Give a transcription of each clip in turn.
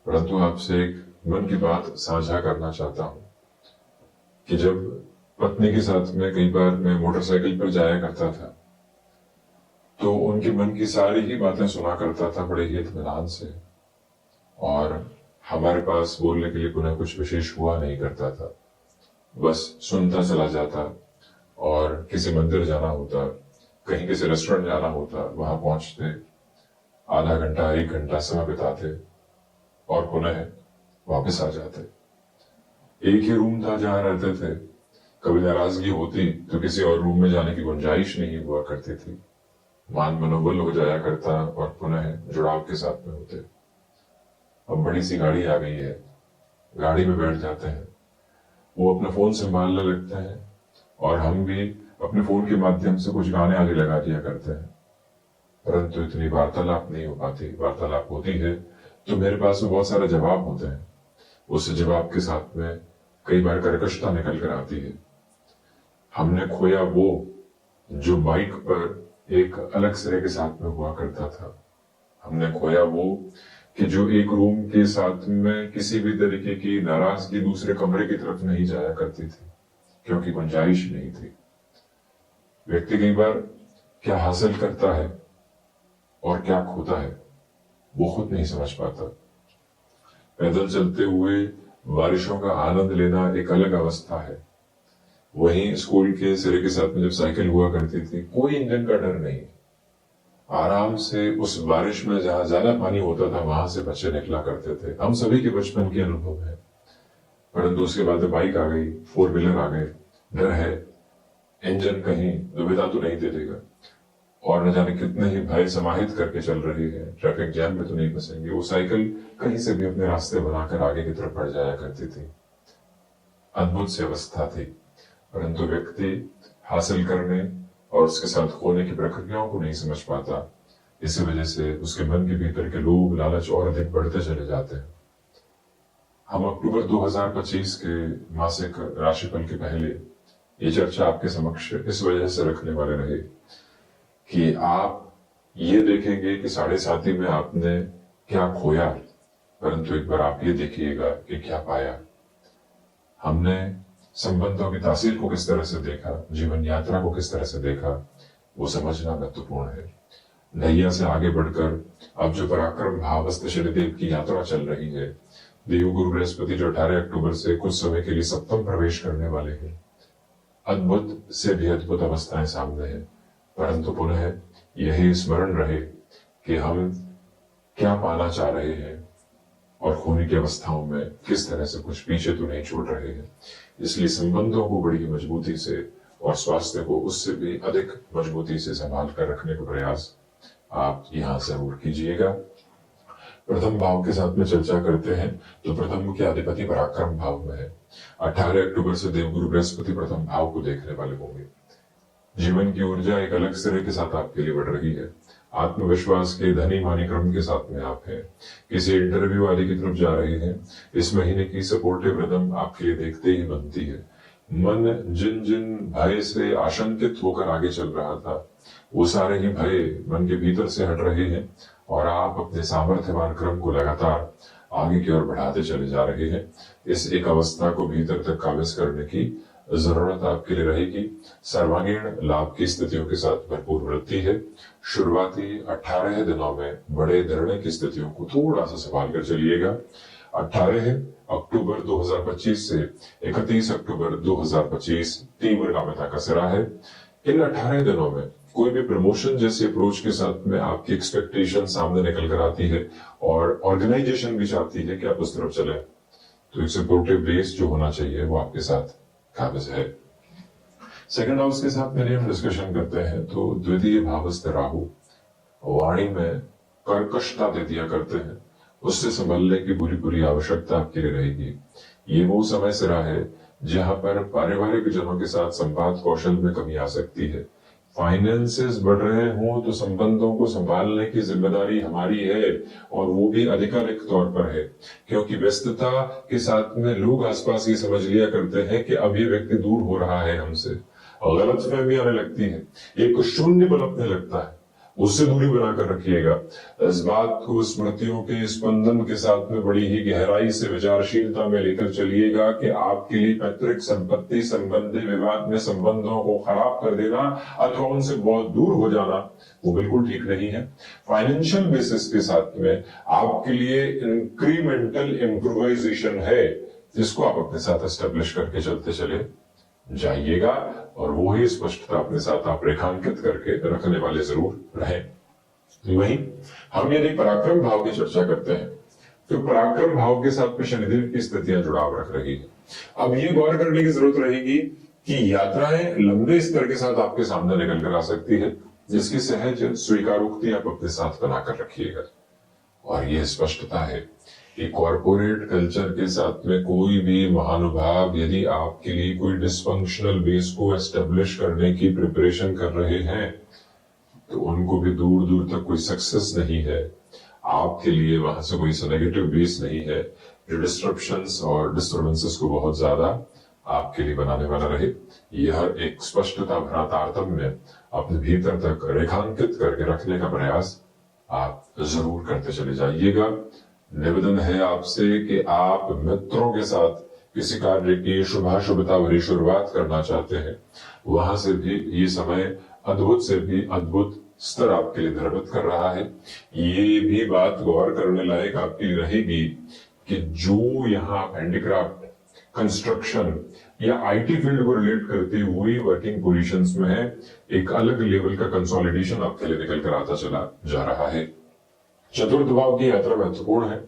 परंतु आपसे एक मन की बात साझा करना चाहता हूँ कि जब पत्नी के साथ में कई बार मैं मोटरसाइकिल पर जाया करता था तो उनके मन की सारी ही बातें सुना करता था बड़े ही इत्मीनान से। और हमारे पास बोलने के लिए पुनः कुछ विशेष हुआ नहीं करता था, बस सुनता चला जाता। और किसी मंदिर जाना होता, कहीं किसी रेस्टोरेंट जाना होता, वहां पहुंचते, आधा घंटा 1 घंटा समय बिताते और पुनः वापस आ जाते। एक ही रूम था जहां रहते थे। कभी नाराजगी होती तो किसी और रूम में जाने की गुंजाइश नहीं हुआ करती थी। मान मनोबल हो जाया करता और पुनः जुड़ाव के साथ में होते। अब बड़ी सी गाड़ी आ गई है, गाड़ी में बैठ जाते हैं, वो अपना फोन संभालने लगते हैं और हम भी अपने फोन के माध्यम से कुछ गाने आगे लगा दिया करते हैं। परंतु इतनी वार्तालाप नहीं हो पाती। वार्तालाप होती है तो मेरे पास में बहुत सारे जवाब होते हैं, उस जवाब के साथ में कई बार कर्कशता निकल कर आती है। हमने खोया वो जो बाइक पर एक अलग सिरे के साथ में हुआ करता था। हमने खोया वो कि जो एक रूम के साथ में किसी भी तरीके की नाराजगी दूसरे कमरे की तरफ नहीं जाया करती थी, क्योंकि गुंजाइश नहीं थी। व्यक्ति कई बार क्या हासिल करता है और क्या खोता है वो खुद नहीं समझ पाता। पैदल चलते हुए बारिशों का आनंद लेना एक अलग अवस्था है। वहीं स्कूल के सिरे के साथ में जब साइकिल हुआ करती थी, कोई इंजन का डर नहीं, आराम से उस बारिश में जहां ज्यादा पानी होता था वहां से बच्चे निकला करते थे। हम सभी के बचपन के अनुभव है। परंतु उसके बाद बाइक आ गई, 4 व्हीलर आ गए, डर है इंजन कहीं दुविधा तो नहीं दे देगा, और न जाने कितने ही भय समाहित करके चल रही है, ट्रैफिक जैम में तो नहीं फंसेंगे। वो साइकिल कहीं से भी अपने रास्ते बनाकर आगे की तरफ बढ़ जाया करती थी। अद्भुत सी अवस्था थी। परंतु व्यक्ति हासिल करने और उसके साथ खोने की प्रक्रियाओं को नहीं समझ पाता। इसी वजह से उसके मन के भीतर के लोभ लालच और अधिक बढ़ते चले जाते हैं। हम अक्टूबर 2025 के मासिक राशिफल के पहले ये चर्चा आपके समक्ष इस वजह से रखने वाले रहे कि आप ये देखेंगे कि 7.5 में आपने क्या खोया, परंतु एक बार आप ये देखिएगा कि क्या पाया। हमने संबंधों की तासीर को किस तरह से देखा, जीवन यात्रा को किस तरह से देखा, वो समझना महत्वपूर्ण है। नैया से आगे बढ़कर अब जो पराक्रम भावस्थ शनिदेव की यात्रा चल रही है, देवगुरु बृहस्पति जो 18 अक्टूबर से कुछ समय के लिए सप्तम प्रवेश करने वाले हैं, अद्भुत से भी अद्भुत अवस्थाएं सामने हैं। परंतु पुनः यही स्मरण रहे कि हम क्या पाना चाह रहे हैं और खोने की अवस्थाओं में किस तरह से कुछ पीछे तो नहीं छोड़ रहे हैं। इसलिए संबंधों को बड़ी मजबूती से और स्वास्थ्य को उससे भी अधिक मजबूती से संभाल कर रखने का प्रयास आप यहां जरूर कीजिएगा। प्रथम भाव के साथ में चर्चा करते हैं तो प्रथम के अधिपति पराक्रम भाव में है। 18 अक्टूबर से देवगुरु बृहस्पति प्रथम भाव को देखने वाले होंगे। जीवन की ऊर्जा एक अलग सिरे के साथ आपके लिए बढ़ रही है। आत्मविश्वास के धनी मानी क्रम के साथ में आप हैं, किसी इंटरव्यू आदि की तरफ जा रहे हैं। इस महीने की सपोर्टिव रिदम आपके लिए देखते ही बनती है। मन जिन जिन भय से आशंकित होकर आगे चल रहा था, वो सारे ही भय मन के भीतर से हट रहे हैं और आप अपने सामर्थ्यवान क्रम को लगातार आगे की ओर बढ़ाते चले जा रहे हैं। इस एक अवस्था को भीतर तक काबिज करने की जरूरत आपके लिए रहेगी। सर्वांगीण लाभ की स्थितियों के साथ भरपूर वृद्धि है। शुरुआती 18 दिनों में बड़े निर्णय की स्थितियों को थोड़ा सा संभाल कर चलिएगा। 18 अक्टूबर 2025 से 31 अक्टूबर 2025 तीव्रगामिता का सिरा है। इन 18 दिनों में कोई भी प्रमोशन जैसी अप्रोच के साथ में आपकी एक्सपेक्टेशन सामने निकल कर आती है और ऑर्गेनाइजेशन भी चाहती है कि आप उस तरफ चले, तो एक सपोर्टिव बेस जो होना चाहिए वो आपके साथ काबिज है। सेकंड हाउस के साथ मेरे हम डिस्कशन करते हैं तो द्वितीय भावस्थ राहु वाणी में कर्कशता दे दिया करते हैं, उससे संभलने की पूरी पूरी आवश्यकता आपके लिए रहेगी। ये वो समय सिरा है जहां पर पारिवारिक जनों के साथ संवाद कौशल में कमी आ सकती है। फाइनेंसेस बढ़ रहे हों तो संबंधों को संभालने की जिम्मेदारी हमारी है, और वो भी आधिकारिक तौर पर है, क्योंकि व्यस्तता के साथ में लोग आसपास ये समझ लिया करते हैं कि अब ये व्यक्ति दूर हो रहा है हमसे, और गलतफहमी आने लगती है, एक शून्य पलटने लगता है। उससे दूरी बनाकर रखिएगा। इस बात को स्मृतियों के स्पंदन के साथ में बड़ी ही गहराई से विचारशीलता में लेकर चलिएगा कि आपके लिए पैतृक संपत्ति संबंधी विवाद में संबंधों को खराब कर देना अथवा उनसे बहुत दूर हो जाना वो बिल्कुल ठीक नहीं है। फाइनेंशियल बेसिस के साथ में आपके लिए इंक्रीमेंटल इम्प्रोवाइजेशन है, जिसको आप अपने साथ एस्टेब्लिश करके चलते चले जाइएगा, और वो ही स्पष्टता अपने साथ आप रेखांकित करके रखने वाले जरूर रहें। वहीं हम यदि पराक्रम भाव की चर्चा करते हैं तो पराक्रम भाव के साथ में शनिदेव की स्थितियां जुड़ाव रख रही है। अब ये गौर करने की जरूरत रहेगी कि यात्राएं लंबे स्तर के साथ आपके सामने निकल कर आ सकती है, जिसकी सहज स्वीकारोक्ति आप अपने साथ बनाकर रखिएगा। और यह स्पष्टता है कि कॉर्पोरेट कल्चर के साथ में कोई भी महानुभाव यदि आपके लिए कोई डिसफंक्शनल बेस को एस्टेब्लिश करने की प्रिपरेशन कर रहे हैं तो उनको भी दूर दूर तक कोई सक्सेस नहीं है। आपके लिए वहां से कोई नेगेटिव बेस नहीं है जो डिस्ट्रप्शंस और डिस्टर्बेंसेस को बहुत ज्यादा आपके लिए बनाने वाला रहे। यह एक स्पष्टता भरा तारतम्य अपने भीतर तक रेखांकित करके रखने का प्रयास आप जरूर करते चले जाइएगा। निवेदन है आपसे कि आप मित्रों के साथ किसी कार्य की शुभाशुभता भरी शुरुआत करना चाहते हैं, वहां से भी ये समय अद्भुत से भी अद्भुत स्तर आपके लिए निर्मित कर रहा है। ये भी बात गौर करने लायक आपके लिए रहेगी कि जो यहाँ हैंडीक्राफ्ट, कंस्ट्रक्शन या आईटी फील्ड को रिलेट करती हुई वर्किंग पोजीशंस में है, एक अलग लेवल का कंसोलिडेशन आपके लिए निकल कर आता चला जा रहा है। चतुर्थ भाव की यात्रा महत्वपूर्ण है।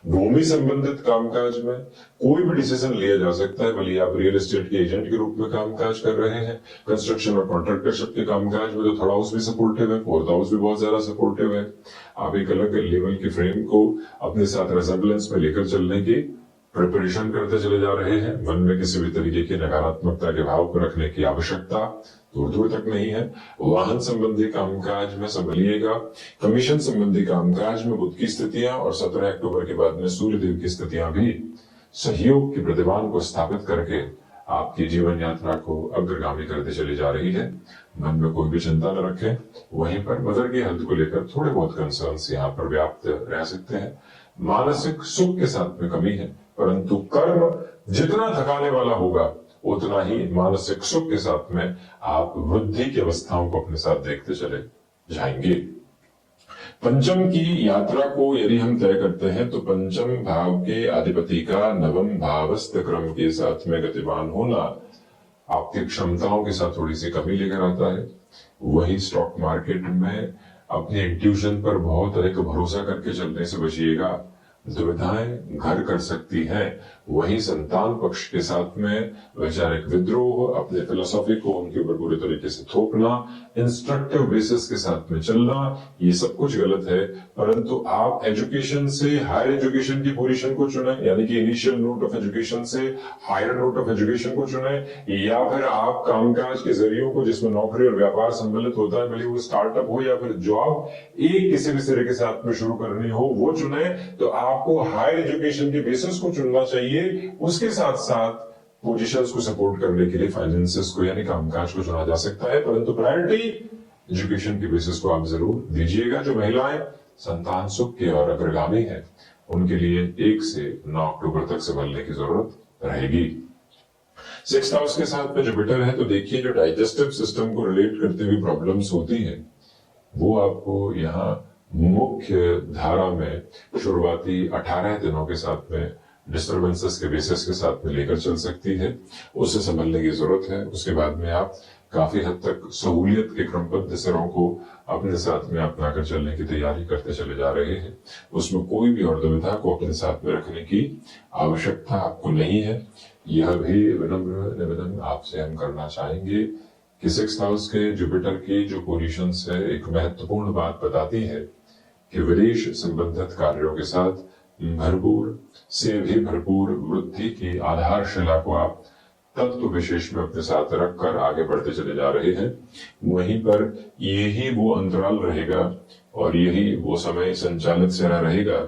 भूमि संबंधित कामकाज में कोई भी डिसीजन लिया जा सकता है, भले आप रियल एस्टेट के एजेंट के रूप में कामकाज कर रहे हैं, कंस्ट्रक्शन और कॉन्ट्रैक्टरशिप के कामकाज में तो थर्ड हाउस भी सपोर्टिव है, फोर्थ हाउस भी बहुत ज्यादा सपोर्टिव है। आप एक अलग लेवल की फ्रेम को अपने साथ रेसेम्बलेंस में लेकर चलने की प्रिपरेशन करते चले जा रहे हैं। मन में किसी भी तरीके की नकारात्मकता के भाव को रखने की आवश्यकता दूर दूर तक नहीं है। वाहन संबंधी कामकाज में संभलिएगा। कमीशन संबंधी कामकाज में बुध की स्थितियां और 17 अक्टूबर के बाद में सूर्य देव की स्थितियां भी सहयोग की प्रतिभान को स्थापित करके आपकी जीवन यात्रा को अग्रगामी करते चली जा रही है। मन में कोई भी चिंता न रखें। वहीं पर मदर की हेल्थ को लेकर थोड़े बहुत कंसर्न्स यहाँ पर व्याप्त रह सकते हैं। मानसिक सुख के साथ में कमी है, परंतु कर्म जितना थकाने वाला होगा उतना ही मानसिक सुख के साथ में आप वृद्धि की अवस्थाओं को अपने साथ देखते चले जाएंगे। पंचम की यात्रा को यदि हम तय करते हैं तो पंचम भाव के अधिपति का नवम भावस्थ क्रम के साथ में गतिमान होना आपकी क्षमताओं के साथ थोड़ी सी कमी लेकर आता है। वही स्टॉक मार्केट में अपने इंट्यूशन पर बहुत अधिक भरोसा करके चलने से बचिएगा। दुविधाएं घर कर सकती हैं। वही संतान पक्ष के साथ में वैचारिक विद्रोह, अपने फिलोसॉफी को उनके ऊपर पूरे तरीके से थोपना, इंस्ट्रक्टिव बेसिस के साथ में चलना, ये सब कुछ गलत है। परंतु आप एजुकेशन से हायर एजुकेशन की पोजीशन को चुने, यानी कि इनिशियल नोट ऑफ एजुकेशन से हायर नोट ऑफ एजुकेशन को चुने, या फिर आप कामकाज के जरियों को जिसमें नौकरी और व्यापार सम्मिलित होता है, भले वो स्टार्टअप हो या फिर जॉब एक किसी भी तरह के साथ में शुरू करनी हो, वो चुने। तो आपको हायर एजुकेशन के बेसिस को चुनना चाहिए। उसके साथ साथ पोजीशंस को सपोर्ट करने के लिए फाइनेंसेस को यानी कामकाज को चुना जा सकता है, परंतु प्रायोरिटी एजुकेशन के बेसिस को आप जरूर दीजिएगा। जो महिलाएं संतान सुख के और अग्रगामी है, उनके लिए 1 से 9 अक्टूबर तक संभलने की जरूरत रहेगी। 6th हाउस के साथ में जुपिटर है, तो देखिए जो डाइजेस्टिव सिस्टम को रिलेट करते हुए प्रॉब्लम्स होती है वो आपको यहाँ मुख्य धारा में शुरुआती 18 दिनों के साथ में डिस्टर्बेंसेस के बेसिस के साथ में लेकर चल सकती है। उससे संभलने की जरूरत है। उसके बाद में आप काफी हद तक सहूलियत के क्रमबद्ध सिरों को अपने साथ में अपनाकर चलने की तैयारी करते चले जा रहे हैं। उसमें कोई भी और दुविधा को अपने साथ में रखने की आवश्यकता आपको नहीं है। यह भी विनम्र निवेदन आपसे हम करना चाहेंगे कि 6th हाउस के जुपिटर की जो पोजीशंस है, एक महत्वपूर्ण बात बताती है कि विदेश संबंधित कार्यों के साथ भरपूर से भी भरपूर वृद्धि की आधारशिला को आप तत्व विशेष में अपने साथ रखकर आगे बढ़ते चले जा रहे हैं। वहीं पर यही वो अंतराल रहेगा और यही वो समय संचालित सेना रहेगा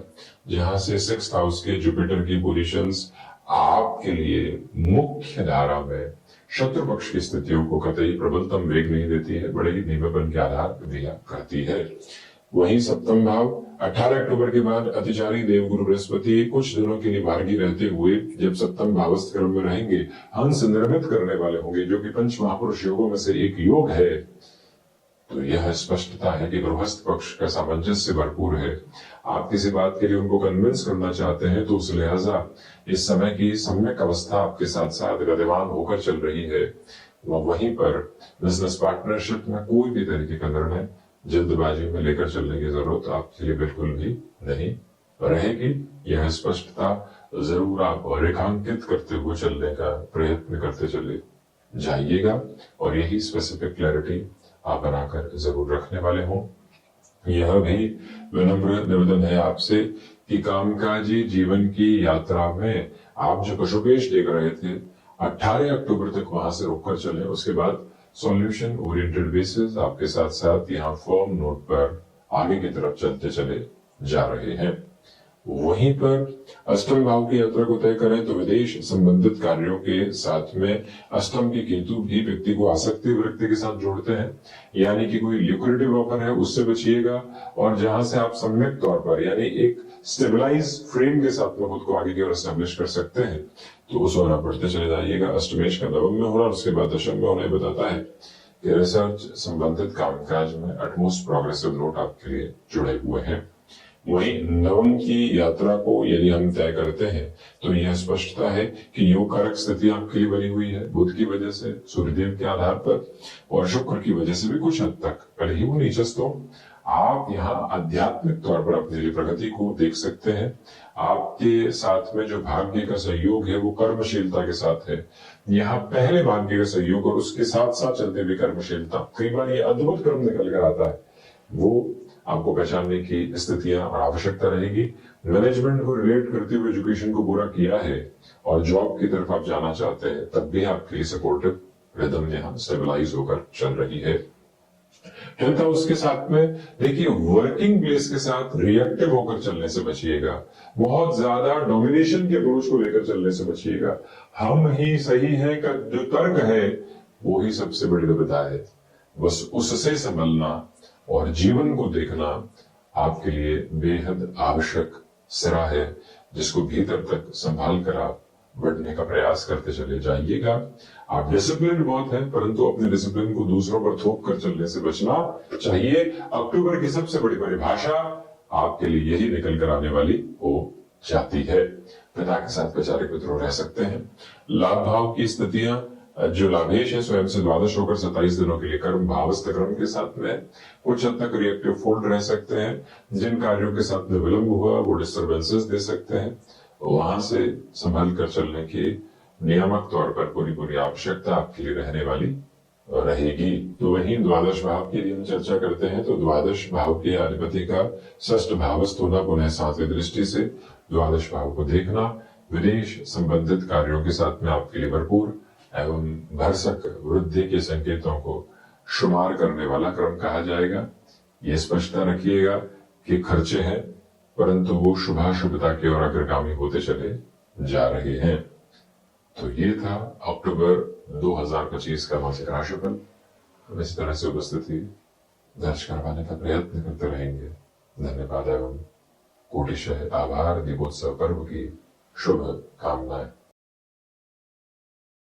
जहां से 6th हाउस के जुपिटर की पोजीशंस आपके लिए मुख्य धारा में शत्रु पक्ष की स्थितियों को कतई प्रबलतम वेग नहीं देती है, बड़े ही धीमेपन के आधार पर दिया करती है। वहीं सप्तम भाव 18 अक्टूबर के बाद अतिचारी देवगुरु बृहस्पति कुछ दिनों के लिए मार्गी रहते हुए जब सप्तम भावस्थ क्रम में रहेंगे, हंस निर्मित करने वाले होंगे, जो कि पंच महापुरुष योगों में से एक योग है। तो यह स्पष्टता है कि गृहस्थ पक्ष का सामंजस्य भरपूर है। आप किसी बात के लिए उनको कन्विंस करना चाहते हैं तो उस लिहाजा इस समय की सम्यक अवस्था आपके साथ साथ गतिमान होकर चल रही है। वहीं पर बिजनेस पार्टनरशिप में कोई भी तरीके का निर्णय जल्दबाजी में लेकर चलने की जरूरत आपके लिए बिल्कुल भी नहीं रहेगी। यह स्पष्टता जरूर आप रेखांकित करते हुए चलने का प्रयत्न करते चले जाइएगा और यही स्पेसिफिक क्लैरिटी आप बनाकर जरूर रखने वाले हों। यह भी विनम्र निवेदन है आपसे कि कामकाजी जीवन की यात्रा में आप जो कशोपेश देख रहे थे 18 अक्टूबर तक वहां से रुककर चले, उसके बाद सॉल्यूशन ओरिएंटेड बेसिस आपके साथ साथ यहाँ फर्म नोट पर आगे की तरफ चलते चले जा रहे हैं। वहीं पर अष्टम भाव की यात्रा को तय करें तो विदेश संबंधित कार्यों के साथ में अष्टम के केतु भी व्यक्ति को आसक्ति वृत्ति के साथ जोड़ते हैं, यानी कि कोई ल्यूक्रेटिव ऑफर है उससे बचिएगा, और जहां से आप सम्यक तौर पर यानी एक स्टेबलाइज फ्रेम के साथ में खुद को आगे की ओर एस्टेब्लिश कर सकते हैं तो उस ओर बढ़ते चले जाइएगा। अष्टमेश का नवम में होना और उसके बाद दशम में होना बताता है कि रिसर्च संबंधित कामकाज में अटमोस्ट प्रोग्रेसिव नोट आपके लिए जुड़े हुए हैं। वहीं नवम की यात्रा को यदि हम तय करते हैं तो यह स्पष्टता है कि योग कारक स्थिति आपके लिए बनी हुई है, बुध की वजह से, सूर्यदेव के आधार पर और शुक्र की वजह से भी कुछ हद तक, भले ही वो नीचस्थ हो। आप यहाँ आध्यात्मिक तौर पर अपने लिए प्रगति को देख सकते हैं। आपके साथ में जो भाग्य का सहयोग है वो कर्मशीलता के साथ है। यहाँ पहले भाग्य का सहयोग और उसके साथ साथ चलते हुए कर्मशीलता, कई बार ये अद्भुत क्रम निकल कर आता है, वो आपको पहचानने की स्थितियां और आवश्यकता रहेगी। मैनेजमेंट को रिलेट करते हुए एजुकेशन को पूरा किया है और जॉब की तरफ आप जाना चाहते हैं, तब भी आपके लिए सपोर्टिव रिदम यहाँ स्टेबलाइज होकर चल रही है। 10th हाउस के साथ में देखिए, वर्किंग प्लेस के साथ रिएक्टिव होकर चलने से बचिएगा, बहुत ज्यादा डोमिनेशन के अप्रोच को लेकर चलने से बचिएगा। हम ही सही है का जो तर्क है वो ही सबसे बड़ी दुविधा है, बस उससे संभलना और जीवन को देखना आपके लिए बेहद आवश्यक सिरा है, जिसको भीतर तक संभाल कर आप बढ़ने का प्रयास करते चले जाइएगा। आप डिसिप्लिन बहुत हैं, परंतु अपने डिसिप्लिन को दूसरों पर थोप कर चलने से बचना चाहिए। अक्टूबर की सबसे बड़ी परिभाषा आपके लिए यही निकल कर आने वाली हो जाती है। पिता के साथ वैचारिक विद्रोह रह सकते हैं। लाभ भाव की स्थितियां, जो लाभेश है स्वयं से द्वादश होकर 27 दिनों के लिए कर्म भावस्थ क्रम के साथ में कुछ हद तक रिएक्टिव फोल्ड रह सकते हैं। जिन कार्यों के साथ में विलंब हुआ वो डिस्टर्बेंसेस दे सकते हैं, वहां से संभल कर चलने की नियामक तौर पर पूरी आवश्यकता आपके लिए रहने वाली रहेगी। तो वहीं द्वादश भाव की हम चर्चा करते हैं तो द्वादश भाव के अधिपति का षष्ठ भावस्थ होना, पुनः सातवीं दृष्टि से द्वादश भाव को देखना विदेश संबंधित कार्यों के साथ में आपके लिए भरपूर एवं भरसक वृद्धि के संकेतों को शुमार करने वाला क्रम कहा जाएगा। ये स्पष्टता रखिएगा कि खर्चे हैं, परंतु वो शुभाशुभता की ओर अग्रगामी होते चले जा रहे हैं। तो ये था अक्टूबर 2025 का मासिक राशिफल। हम इस तरह से उपस्थिति दर्ज करवाने का प्रयत्न करते रहेंगे। धन्यवाद एवं कोटिशः आभार। दीपोत्सव पर्व की शुभ कामनाएं।